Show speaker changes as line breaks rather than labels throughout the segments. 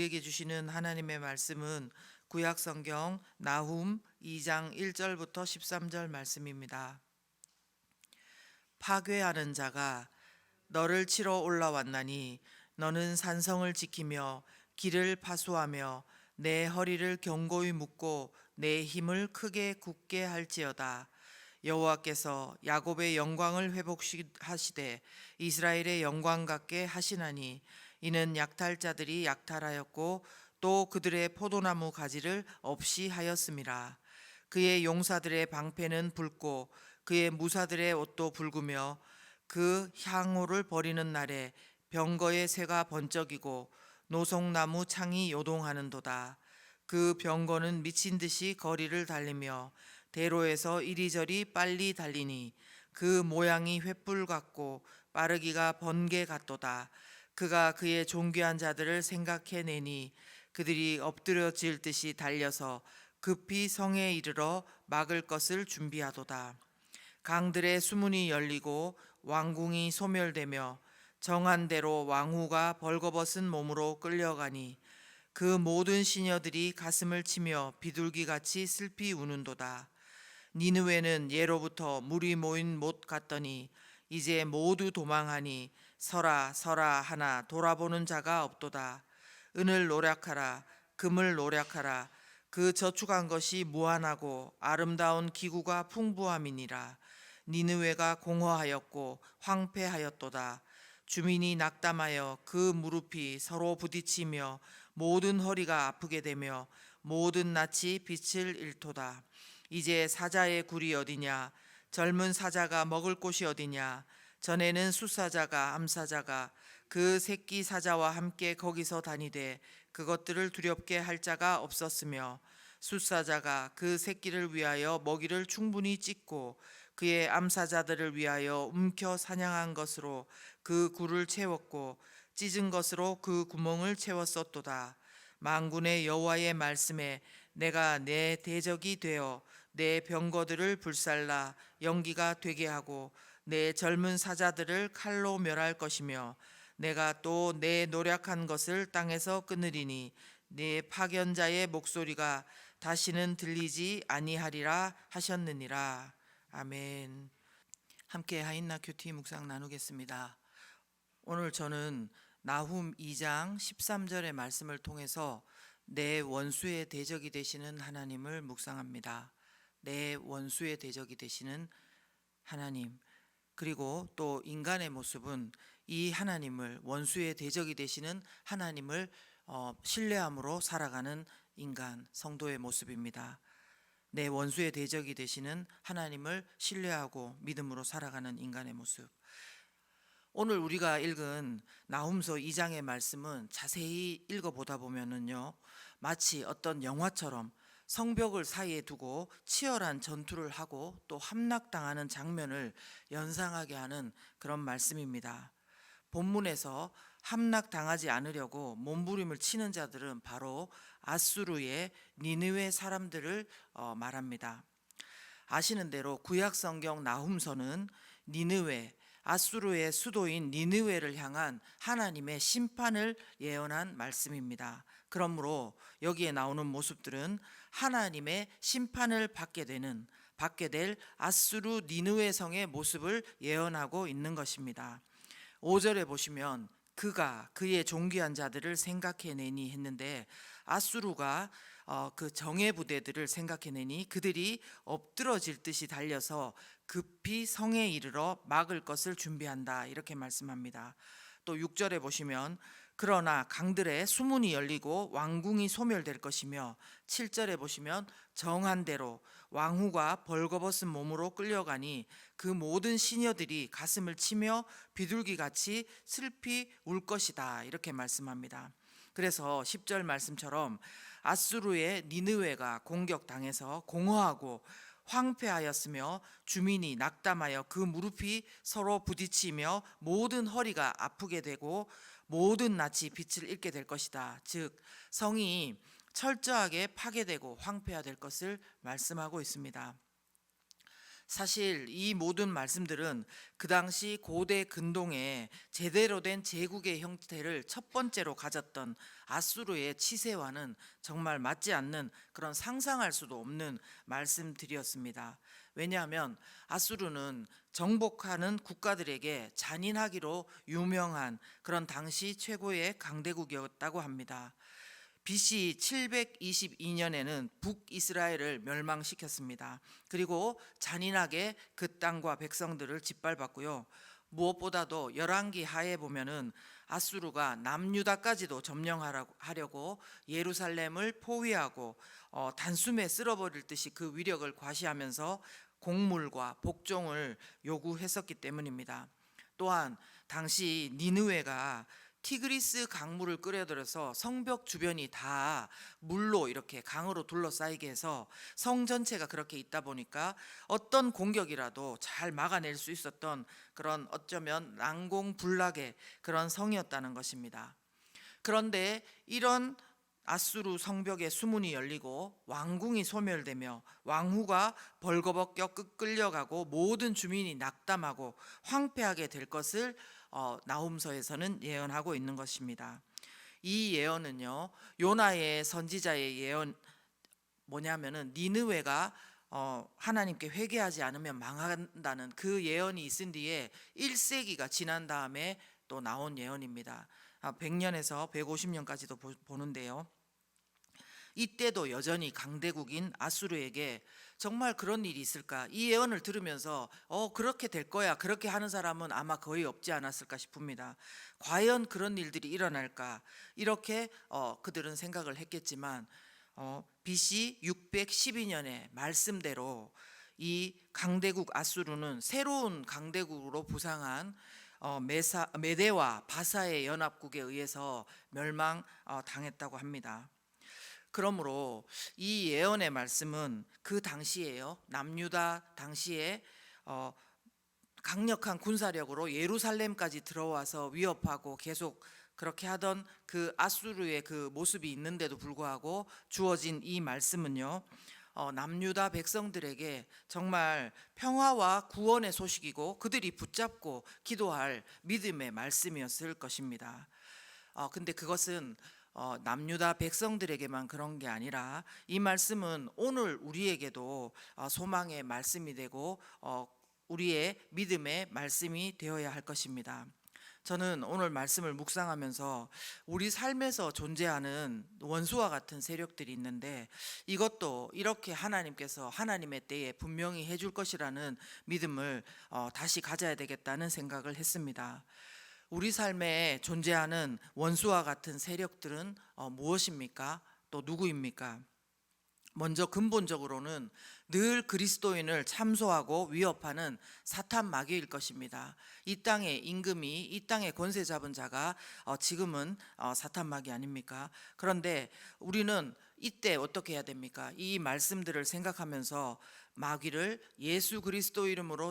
우리에게 주시는 하나님의 말씀은 구약 성경 나훔 2장 1절부터 13절 말씀입니다. 파괴하는 자가 너를 치러 올라왔나니 너는 산성을 지키며 길을 파수하며 내 허리를 견고히 묶고 내 힘을 크게 굳게 할지어다. 여호와께서 야곱의 영광을 회복하시되 이스라엘의 영광 같게 하시나니 이는 약탈자들이 약탈하였고 또 그들의 포도나무 가지를 없이 하였음이라. 그의 용사들의 방패는 붉고 그의 무사들의 옷도 붉으며 그 향호를 버리는 날에 병거의 새가 번쩍이고 노송나무 창이 요동하는도다. 그 병거는 미친 듯이 거리를 달리며 대로에서 이리저리 빨리 달리니 그 모양이 횃불 같고 빠르기가 번개 같도다. 그가 그의 존귀한 자들을 생각해내니 그들이 엎드려질 듯이 달려서 급히 성에 이르러 막을 것을 준비하도다. 강들의 수문이 열리고 왕궁이 소멸되며 정한 대로 왕후가 벌거벗은 몸으로 끌려가니 그 모든 시녀들이 가슴을 치며 비둘기같이 슬피 우는도다. 니느웨는 예로부터 물이 모인 못 같더니 이제 모두 도망하니 서라 서라 하나 돌아보는 자가 없도다. 은을 노력하라 금을 노력하라 그 저축한 것이 무한하고 아름다운 기구가 풍부함이니라. 니느웨가 공허하였고 황폐하였도다. 주민이 낙담하여 그 무릎이 서로 부딪히며 모든 허리가 아프게 되며 모든 낯이 빛을 잃도다. 이제 사자의 굴이 어디냐? 젊은 사자가 먹을 곳이 어디냐? 전에는 숫사자가 암사자가 그 새끼 사자와 함께 거기서 다니되 그것들을 두렵게 할 자가 없었으며 숫사자가 그 새끼를 위하여 먹이를 충분히 찢고 그의 암사자들을 위하여 움켜 사냥한 것으로 그 굴을 채웠고 찢은 것으로 그 구멍을 채웠었도다. 만군의 여호와의 말씀에 내가 내 대적이 되어 내 병거들을 불살라 연기가 되게 하고 내 젊은 사자들을 칼로 멸할 것이며 내가 또 내 노력한 것을 땅에서 끊으리니 내 파견자의 목소리가 다시는 들리지 아니하리라 하셨느니라. 아멘. 함께 하인나 큐티 묵상 나누겠습니다. 오늘 저는 나훔 2장 13절의 말씀을 통해서 내 원수의 대적이 되시는 하나님을 묵상합니다. 내 원수의 대적이 되시는 하나님, 그리고 또 인간의 모습은 이 하나님을, 원수의 대적이 되시는 하나님을 신뢰함으로 살아가는 인간, 성도의 모습입니다. 내 원수의 대적이 되시는 하나님을 신뢰하고 믿음으로 살아가는 인간의 모습. 오늘 우리가 읽은 나훔서 2장의 말씀은 자세히 읽어보다 보면은요, 마치 어떤 영화처럼 성벽을 사이에 두고 치열한 전투를 하고 또 함락당하는 장면을 연상하게 하는 그런 말씀입니다. 본문에서 함락당하지 않으려고 몸부림을 치는 자들은 바로 아수르의 니느웨 사람들을 말합니다. 아시는 대로 구약 성경 나훔서는 니느웨, 아수르의 수도인 니느웨를 향한 하나님의 심판을 예언한 말씀입니다. 그러므로 여기에 나오는 모습들은 하나님의 심판을 받게 될 아수르 니느웨 성의 모습을 예언하고 있는 것입니다. 5절에 보시면 그가 그의 존귀한 자들을 생각해내니 했는데 아수르가 그 정예 부대들을 생각해내니 그들이 엎드러질 듯이 달려서 급히 성에 이르러 막을 것을 준비한다, 이렇게 말씀합니다. 또 6절에 보시면 그러나 강들의 수문이 열리고 왕궁이 소멸될 것이며 7절에 보시면 정한 대로 왕후가 벌거벗은 몸으로 끌려가니 그 모든 시녀들이 가슴을 치며 비둘기같이 슬피 울 것이다, 이렇게 말씀합니다. 그래서 10절 말씀처럼 아수르의 니느웨가 공격당해서 공허하고 황폐하였으며 주민이 낙담하여 그 무릎이 서로 부딪히며 모든 허리가 아프게 되고 모든 낯이 빛을 잃게 될 것이다. 즉 성이 철저하게 파괴되고 황폐화될 것을 말씀하고 있습니다. 사실 이 모든 말씀들은 그 당시 고대 근동에 제대로 된 제국의 형태를 첫 번째로 가졌던 아수르의 치세와는 정말 맞지 않는, 그런 상상할 수도 없는 말씀들이었습니다. 왜냐하면 아수르는 정복하는 국가들에게 잔인하기로 유명한 그런 당시 최고의 강대국이었다고 합니다. BC 722년에는 북이스라엘을 멸망시켰습니다. 그리고 잔인하게 그 땅과 백성들을 짓밟았고요. 무엇보다도 열왕기 하에 보면은 아수르가 남유다까지도 점령하려고 예루살렘을 포위하고 단숨에 쓸어버릴 듯이 그 위력을 과시하면서 곡물과 복종을 요구했었기 때문입니다. 또한 당시 니느웨가 티그리스 강물을 끓여들여서 성벽 주변이 다 물로 이렇게 강으로 둘러싸이게 해서 성 전체가 그렇게 있다 보니까 어떤 공격이라도 잘 막아낼 수 있었던 그런, 어쩌면 난공불락의 그런 성이었다는 것입니다. 그런데 이런 아수르 성벽의 수문이 열리고 왕궁이 소멸되며 왕후가 벌거벗겨 끌려가고 모든 주민이 낙담하고 황폐하게 될 것을 나훔서에서는 예언하고 있는 것입니다. 이 예언은요, 요나의 선지자의 예언, 뭐냐면은 니느웨가 하나님께 회개하지 않으면 망한다는 그 예언이 있은 뒤에 1세기가 지난 다음에 또 나온 예언입니다. 100년에서 150년까지도 보는데요. 이때도 여전히 강대국인 아수르에게 정말 그런 일이 있을까? 이 예언을 들으면서 그렇게 될 거야, 그렇게 하는 사람은 아마 거의 없지 않았을까 싶습니다. 과연 그런 일들이 일어날까? 이렇게 그들은 생각을 했겠지만 BC 612년에 말씀대로 이 강대국 아수르는 새로운 강대국으로 부상한 메대와 바사의 연합국에 의해서 멸망당했다고 합니다. 그러므로 이 예언의 말씀은 그 당시에요, 남유다 당시에 강력한 군사력으로 예루살렘까지 들어와서 위협하고 계속 그렇게 하던 그 아수르의 그 모습이 있는데도 불구하고 주어진 이 말씀은요, 남유다 백성들에게 정말 평화와 구원의 소식이고 그들이 붙잡고 기도할 믿음의 말씀이었을 것입니다. 근데 그것은 남유다 백성들에게만 그런 게 아니라 이 말씀은 오늘 우리에게도 소망의 말씀이 되고 우리의 믿음의 말씀이 되어야 할 것입니다. 저는 오늘 말씀을 묵상하면서 우리 삶에서 존재하는 원수와 같은 세력들이 있는데 이것도 이렇게 하나님께서 하나님의 때에 분명히 해줄 것이라는 믿음을 다시 가져야 되겠다는 생각을 했습니다. 우리 삶에 존재하는 원수와 같은 세력들은 무엇입니까? 또 누구입니까? 먼저 근본적으로는 늘 그리스도인을 참소하고 위협하는 사탄 마귀일 것입니다. 이 땅의 임금이, 이 땅의 권세 잡은 자가 지금은 사탄 마귀 아닙니까? 그런데 우리는 이때 어떻게 해야 됩니까? 이 말씀들을 생각하면서 마귀를 예수 그리스도 이름으로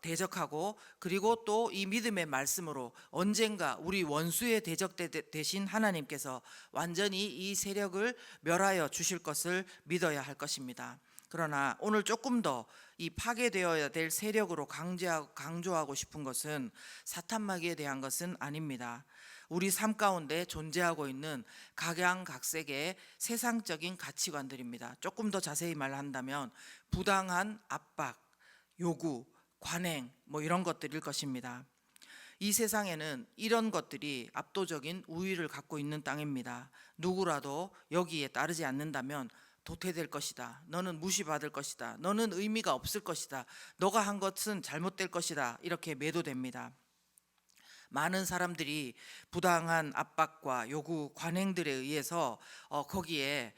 대적하고, 그리고 또 이 믿음의 말씀으로 언젠가 우리 원수의 대적 대신 하나님께서 완전히 이 세력을 멸하여 주실 것을 믿어야 할 것입니다. 그러나 오늘 조금 더 이 파괴되어야 될 세력으로 강조하고 싶은 것은 사탄 마귀에 대한 것은 아닙니다. 우리 삶 가운데 존재하고 있는 각양각색의 세상적인 가치관들입니다. 조금 더 자세히 말한다면 부당한 압박, 요구, 관행 이런 것들일 것입니다. 이 세상에는 이런 것들이 압도적인 우위를 갖고 있는 땅입니다. 누구라도 여기에 따르지 않는다면 도태될 것이다, 너는 무시받을 것이다, 너는 의미가 없을 것이다, 너가 한 것은 잘못될 것이다, 이렇게 매도됩니다. 많은 사람들이 부당한 압박과 요구, 관행들에 의해서 거기에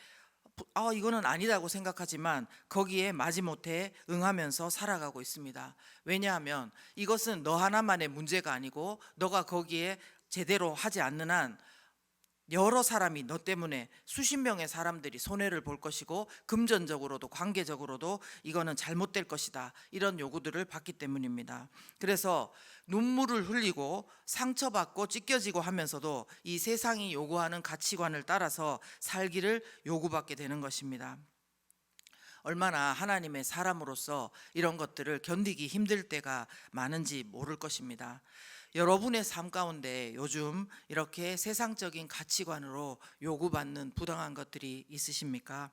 이거는 아니다고 생각하지만 거기에 마지못해 응하면서 살아가고 있습니다. 왜냐하면 이것은 너 하나만의 문제가 아니고 너가 거기에 제대로 하지 않는 한 여러 사람이 너 때문에 수십 명의 사람들이 손해를 볼 것이고 금전적으로도 관계적으로도 이거는 잘못될 것이다, 이런 요구들을 받기 때문입니다. 그래서 눈물을 흘리고 상처받고 찢겨지고 하면서도 이 세상이 요구하는 가치관을 따라서 살기를 요구받게 되는 것입니다. 얼마나 하나님의 사람으로서 이런 것들을 견디기 힘들 때가 많은지 모를 것입니다. 여러분의 삶 가운데 요즘 이렇게 세상적인 가치관으로 요구받는 부당한 것들이 있으십니까?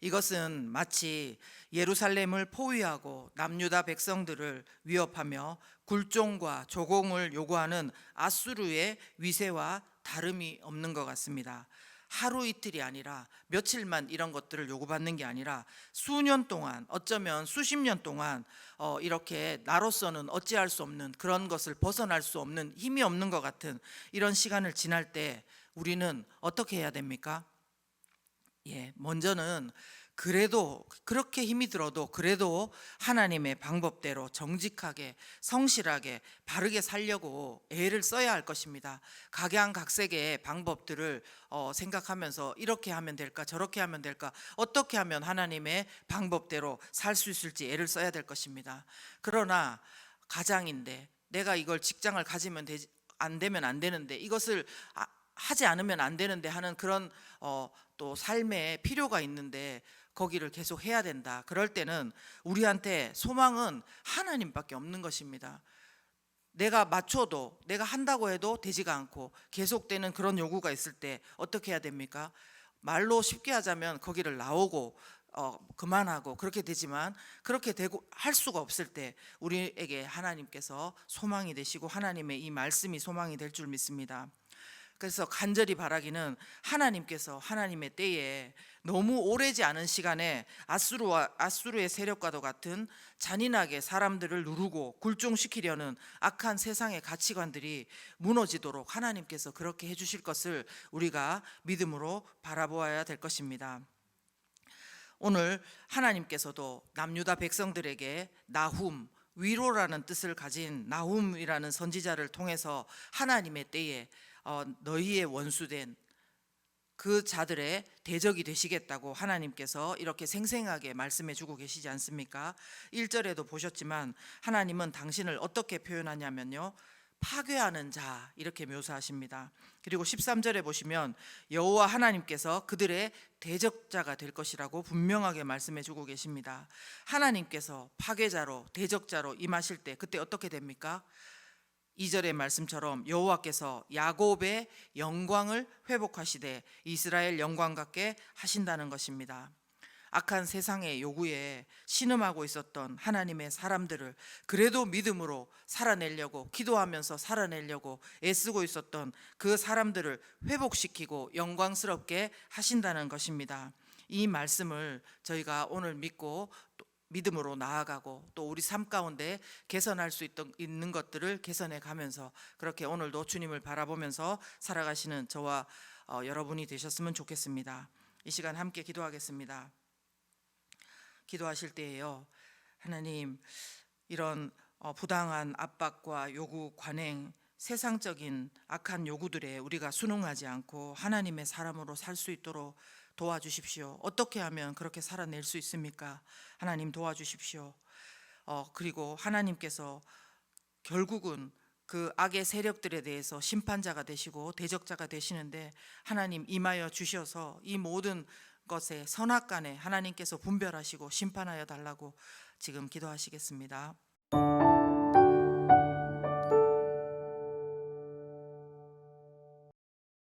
이것은 마치 예루살렘을 포위하고 남유다 백성들을 위협하며 굴종과 조공을 요구하는 아수르의 위세와 다름이 없는 것 같습니다. 하루 이틀이 아니라 며칠만 이런 것들을 요구받는 게 아니라 수년 동안, 어쩌면 수십 년 동안 이렇게 나로서는 어찌할 수 없는, 그런 것을 벗어날 수 없는, 힘이 없는 것 같은 이런 시간을 지날 때 우리는 어떻게 해야 됩니까? 먼저는 그래도, 그렇게 힘이 들어도 그래도 하나님의 방법대로 정직하게, 성실하게, 바르게 살려고 애를 써야 할 것입니다. 각양각색의 방법들을 생각하면서 이렇게 하면 될까, 저렇게 하면 될까, 어떻게 하면 하나님의 방법대로 살 수 있을지 애를 써야 될 것입니다. 그러나 가장인데 내가 이걸 직장을 가지면 안 되면 안 되는데, 이것을 하지 않으면 안 되는데 하는 그런 또 삶에 필요가 있는데 거기를 계속 해야 된다. 그럴 때는 우리한테 소망은 하나님밖에 없는 것입니다. 내가 맞춰도, 내가 한다고 해도 되지가 않고 계속되는 그런 요구가 있을 때 어떻게 해야 됩니까? 말로 쉽게 하자면 거기를 나오고 그만하고 그렇게 되지만, 그렇게 되고 할 수가 없을 때 우리에게 하나님께서 소망이 되시고 하나님의 이 말씀이 소망이 될 줄 믿습니다. 그래서 간절히 바라기는 하나님께서 하나님의 때에 너무 오래지 않은 시간에 아수르의 세력과도 같은 잔인하게 사람들을 누르고 굴종시키려는 악한 세상의 가치관들이 무너지도록 하나님께서 그렇게 해주실 것을 우리가 믿음으로 바라보아야 될 것입니다. 오늘 하나님께서도 남유다 백성들에게 나훔, 위로라는 뜻을 가진 나훔이라는 선지자를 통해서 하나님의 때에 너희의 원수된 그 자들의 대적이 되시겠다고 하나님께서 이렇게 생생하게 말씀해 주고 계시지 않습니까? 1절에도 보셨지만 하나님은 당신을 어떻게 표현하냐면요, 파괴하는 자, 이렇게 묘사하십니다. 그리고 13절에 보시면 여호와 하나님께서 그들의 대적자가 될 것이라고 분명하게 말씀해 주고 계십니다. 하나님께서 파괴자로, 대적자로 임하실 때 그때 어떻게 됩니까? 2절의 말씀처럼 여호와께서 야곱의 영광을 회복하시되 이스라엘 영광 같게 하신다는 것입니다. 악한 세상의 요구에 신음하고 있었던 하나님의 사람들을 그래도 믿음으로 살아내려고, 기도하면서 살아내려고 애쓰고 있었던 그 사람들을 회복시키고 영광스럽게 하신다는 것입니다. 이 말씀을 저희가 오늘 믿고 믿음으로 나아가고 또 우리 삶 가운데 개선할 수 있는 것들을 개선해 가면서 그렇게 오늘도 주님을 바라보면서 살아가시는 저와 여러분이 되셨으면 좋겠습니다. 이 시간 함께 기도하겠습니다. 기도하실 때에요, 하나님, 이런 부당한 압박과 요구, 관행, 세상적인 악한 요구들에 우리가 순응하지 않고 하나님의 사람으로 살 수 있도록 도와주십시오. 어떻게 하면 그렇게 살아낼 수 있습니까? 하나님 도와주십시오. 그리고 하나님께서 결국은 그 악의 세력들에 대해서 심판자가 되시고 대적자가 되시는데 하나님 임하여 주셔서 이 모든 것에 선악간에 하나님께서 분별하시고 심판하여 달라고 지금 기도하시겠습니다.